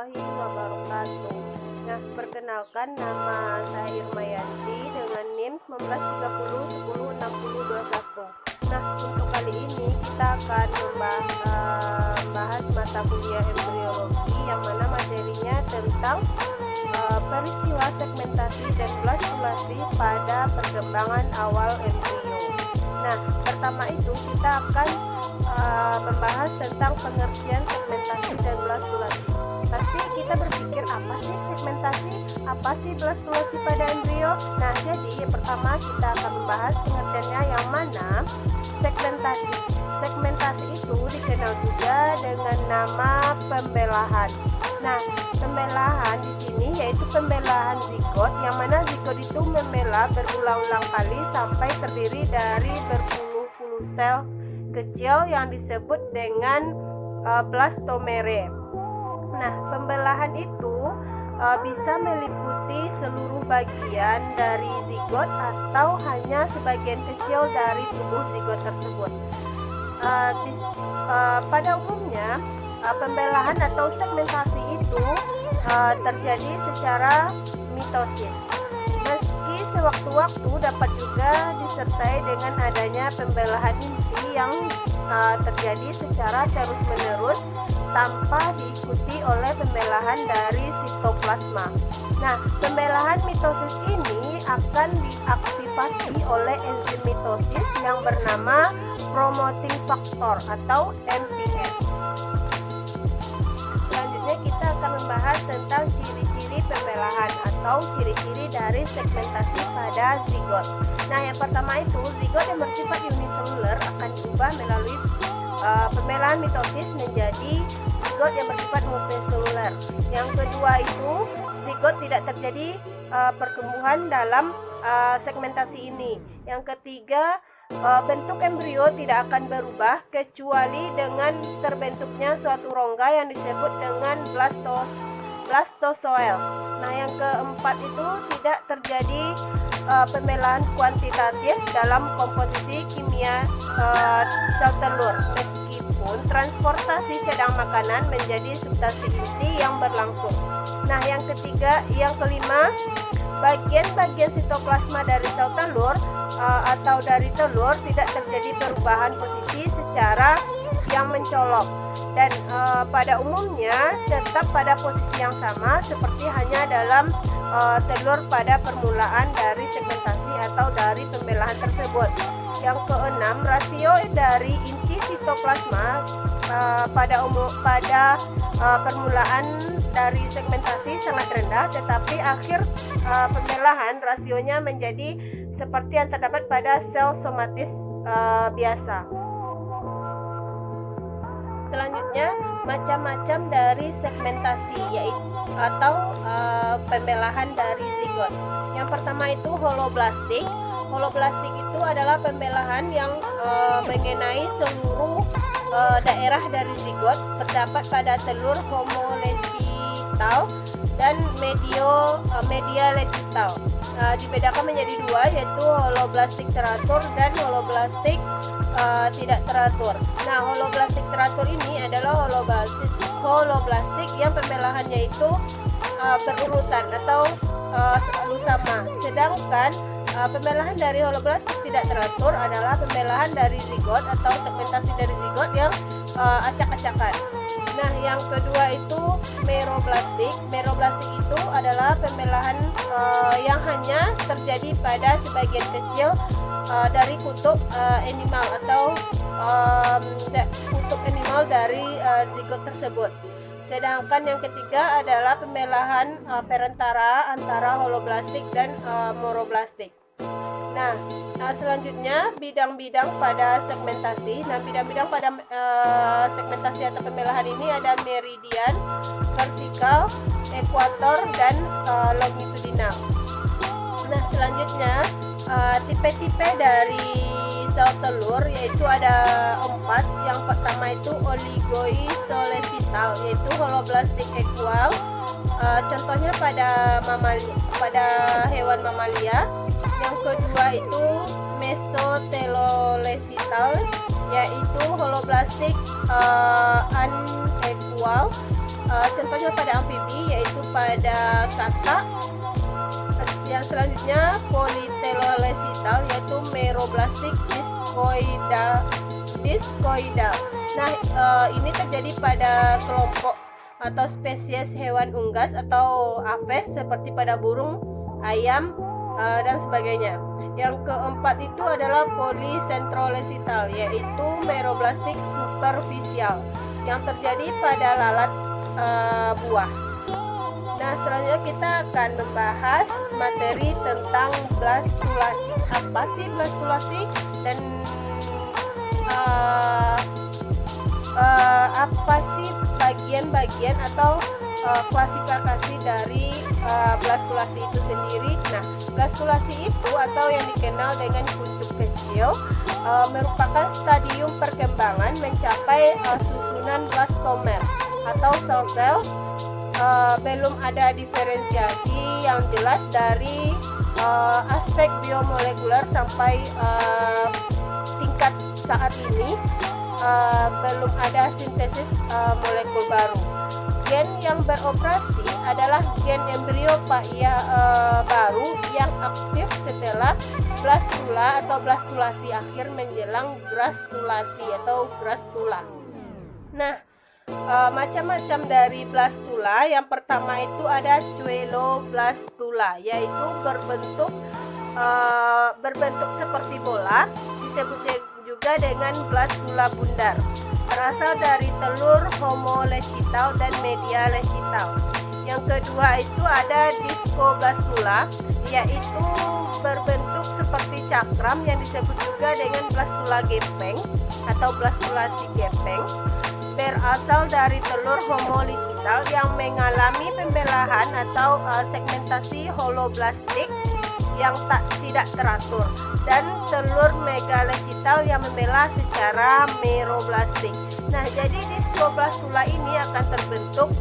warahmatullahi wabarakatuh. Nah, perkenalkan, nama saya Irmayanti dengan NIM 1930 106021. Nah, untuk kali ini kita akan membahas mata kuliah embriologi yang mana materinya tentang peristiwa segmentasi dan blastulasi pada perkembangan awal embrio. Nah, pertama itu kita akan membahas tentang pengertian segmentasi dan blastulasi. Pasti kita berpikir, apa sih segmentasi, apa sih blastulasi pada embrio? Nah, jadi pertama kita akan membahas pengertiannya, yang mana segmentasi. Segmentasi itu dikenal juga dengan nama pembelahan. Nah, pembelahan di sini yaitu pembelahan zigot, yang mana zigot itu membelah berulang-ulang kali sampai terdiri dari berpuluh-puluh sel kecil yang disebut dengan blastomere. Nah, pembelahan itu bisa meliputi seluruh bagian dari zigot atau hanya sebagian kecil dari tubuh zigot tersebut. Pada umumnya pembelahan atau segmentasi itu terjadi secara mitosis. Meski sewaktu-waktu dapat juga disertai dengan adanya pembelahan inti yang terjadi secara terus-menerus tanpa diikuti oleh pembelahan dari sitoplasma. Nah, pembelahan mitosis ini akan diaktifasi oleh enzim mitosis yang bernama promoting factor atau MPF. Selanjutnya kita akan membahas tentang ciri-ciri pembelahan atau ciri-ciri dari segmentasi pada zigot. Nah, yang pertama itu, zigot yang bersifat uniseluler akan diubah melalui pembelahan mitosis menjadi zigot yang bersifat multiseluler. Yang kedua itu, zigot tidak terjadi pertumbuhan dalam segmentasi ini. Yang ketiga, bentuk embrio tidak akan berubah kecuali dengan terbentuknya suatu rongga yang disebut dengan blastozoel. Nah, yang keempat itu tidak terjadi pembelahan kuantitatif dalam komposisi kimia sel telur, meskipun transportasi cadang makanan menjadi substansi inti yang berlangsung. Nah, yang kelima, bagian-bagian sitoplasma dari sel telur atau dari telur tidak terjadi perubahan posisi secara yang mencolok, dan pada umumnya tetap pada posisi yang sama seperti hanya dalam telur pada permulaan dari segmentasi atau dari pembelahan tersebut. Yang keenam, rasio dari inti sitoplasma pada permulaan dari segmentasi sangat rendah, tetapi akhir pembelahan rasionya menjadi seperti yang terdapat pada sel somatis biasa. Selanjutnya, macam-macam dari segmentasi yaitu atau pembelahan dari zigot. Yang pertama itu holoblastik. Holoblastik itu adalah pembelahan yang mengenai seluruh daerah dari zigot, terdapat pada telur homolecital dan media lecital. Dibedakan menjadi dua, yaitu holoblastik teratur dan holoblastik tidak teratur. Nah, holoblastik teratur ini adalah holoblastik yang pembelahannya itu berurutan atau selalu sama. Sedangkan pembelahan dari holoblastik tidak teratur adalah pembelahan dari zigot atau segmentasi dari zigot yang acak-acakan. Nah, yang kedua itu meroblastik. Meroblastik itu adalah pembelahan yang hanya terjadi pada sebagian kecil dari kutub animal atau kutub animal dari zigot tersebut. Sedangkan yang ketiga adalah pembelahan perantara antara holoblastik dan moroblastik. Nah, selanjutnya bidang-bidang pada segmentasi. Nah, bidang-bidang pada segmentasi atau pembelahan ini ada meridian, vertikal, ekuator, dan longitudinal. Nah, selanjutnya tipe-tipe dari sel telur yaitu ada 4. Yang pertama itu oligoisolecital, yaitu holoblastik equal. Contohnya pada hewan mamalia. Yang kedua itu mesotelolecital, yaitu holoblastik unequal. contohnya pada amfibi yaitu pada kata. Yang selanjutnya politelolesital yaitu meroblastik discoidal. Nah, ini terjadi pada kelompok atau spesies hewan unggas atau aves seperti pada burung, ayam, dan sebagainya. Yang keempat itu adalah policentrolesital yaitu meroblastik superficial yang terjadi pada lalat buah. Nah, selanjutnya kita akan membahas materi tentang blastulasi. Apa sih blastulasi dan apa sih bagian-bagian atau klasifikasi dari blastulasi itu sendiri? Nah, blastulasi itu atau yang dikenal dengan kuncup kecil merupakan stadium perkembangan mencapai susunan blastomer atau sel-sel. Belum ada diferensiasi yang jelas dari aspek biomolekuler sampai tingkat saat ini belum ada sintesis molekul baru. Gen yang beroperasi adalah gen embrio baru yang aktif setelah blastula atau blastulasi akhir menjelang grastulasi atau grastula. Nah, macam-macam dari blastula. Yang pertama itu ada coeloblastula, yaitu berbentuk seperti bola, disebut juga dengan blastula bundar. Berasal dari telur homolechital dan media lechital. Yang kedua itu ada discoblastula, yaitu berbentuk seperti cakram yang disebut juga dengan blastula gepeng atau blastulasi gepeng. Berasal dari telur homolechital yang mengalami pembelahan atau segmentasi holoblastik yang tidak teratur, dan telur megalechital yang membelah secara meroblastik. Nah, jadi discoblastula ini akan terbentuk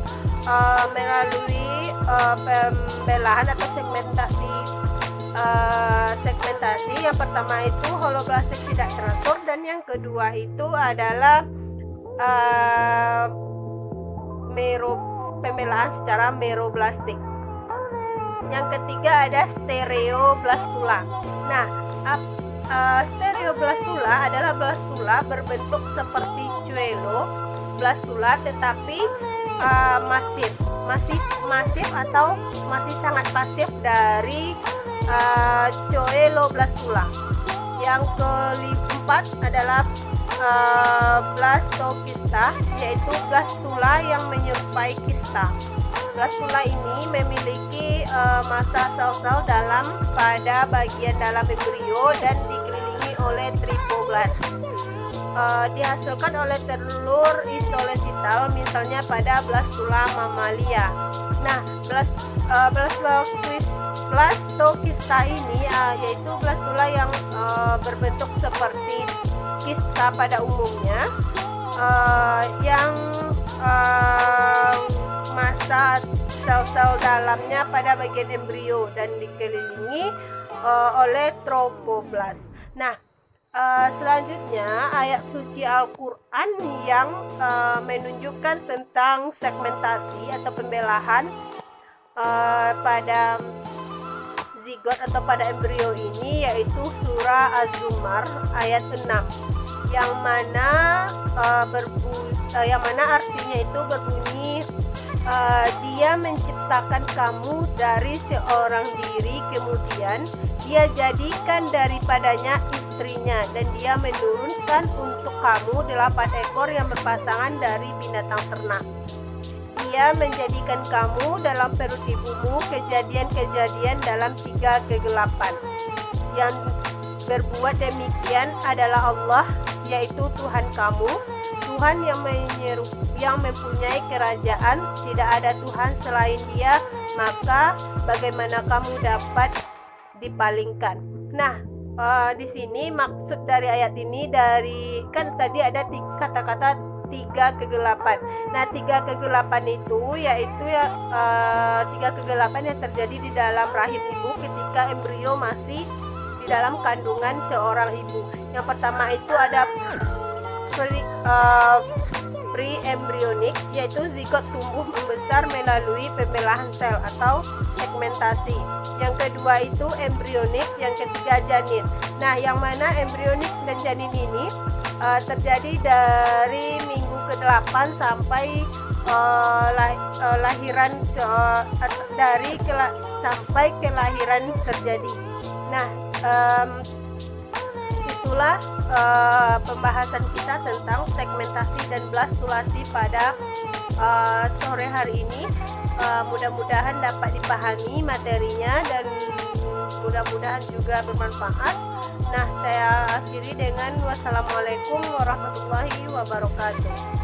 melalui pembelahan atau segmentasi. Yang pertama itu holoblastik tidak teratur, dan yang kedua itu adalah pembelahan secara meroblastik. Yang ketiga ada stereoblastula. Nah, stereoblastula adalah blastula berbentuk seperti coeloblastula tetapi masif atau masih sangat pasif dari coeloblastula. Yang keempat adalah blastokista, yaitu blastula yang menyerupai kista. Blastula ini memiliki massa sel-sel dalam pada bagian dalam embrio dan dikelilingi oleh tripoblast. Dihasilkan oleh telur isolechital, misalnya pada blastula mamalia. Nah, blastokista ini yaitu blastula yang berbentuk seperti kista pada umumnya, yang massa sel-sel dalamnya pada bagian embrio dan dikelilingi oleh tropoblast. Nah, selanjutnya ayat suci Al-Quran yang menunjukkan tentang segmentasi atau pembelahan pada zigot atau pada embrio ini, yaitu surah Az-Zumar ayat 6 yang mana artinya itu berbunyi, dia menciptakan kamu dari seorang diri, kemudian dia jadikan daripadanya istrinya, dan dia menurunkan untuk kamu 8 ekor yang berpasangan dari binatang ternak. Dia menjadikan kamu dalam perut ibumu kejadian-kejadian dalam 3 kegelapan. Yang berbuat demikian adalah Allah, yaitu Tuhan kamu, Tuhan yang mempunyai kerajaan, tidak ada Tuhan selain Dia, maka bagaimana kamu dapat dipalingkan? Nah, di sini maksud dari ayat ini, kan tadi ada kata-kata 3 kegelapan. Nah, 3 kegelapan itu yaitu 3 kegelapan yang terjadi di dalam rahim ibu ketika embrio masih di dalam kandungan seorang ibu. Yang pertama itu ada pre-embryonik, yaitu zigot tumbuh membesar melalui pembelahan sel atau segmentasi. Yang kedua itu embryonik, yang ketiga janin. Nah, yang mana embryonik dan janin ini terjadi dari minggu ke-8 sampai lahiran sampai kelahiran terjadi. Nah, itulah pembahasan kita tentang segmentasi dan blastulasi pada sore hari ini. Mudah-mudahan dapat dipahami materinya dan mudah-mudahan juga bermanfaat. Nah, saya akhiri dengan wassalamualaikum warahmatullahi wabarakatuh.